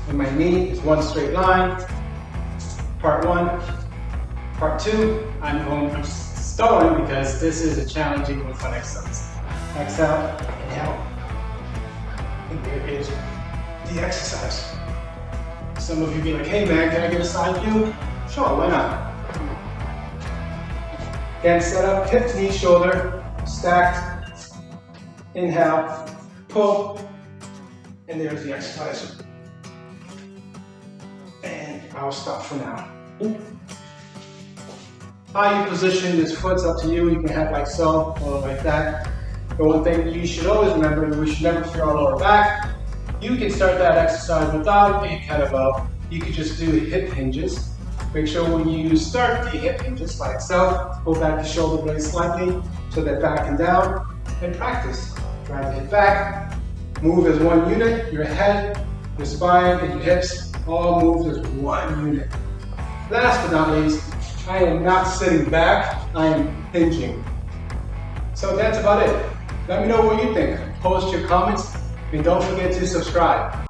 and my knee is one straight line. Part one. Part two, I'm stalling because this is a challenging one for exercise. Exhale, inhale. And there is the exercise. Some of you be like, hey man, can I get a side view? Sure, why not? Again, set up, hip, knee, shoulder, stacked. Inhale, pull, and there's the exercise. And I'll stop for now. How you position this foot's up to you. You can have like so or like that. The one thing you should always remember, we should never fear our lower back. You can start that exercise without a kettlebell. You can just do hip hinges. Make sure when you start the hip hinges by itself, pull back the shoulder blade slightly so they're back and down, and practice. Drive the hip back, move as one unit, your head, your spine, and your hips all move as one unit. Last but not least, I am not sitting back, I am hinging. So that's about it. Let me know what you think. Post your comments, and don't forget to subscribe.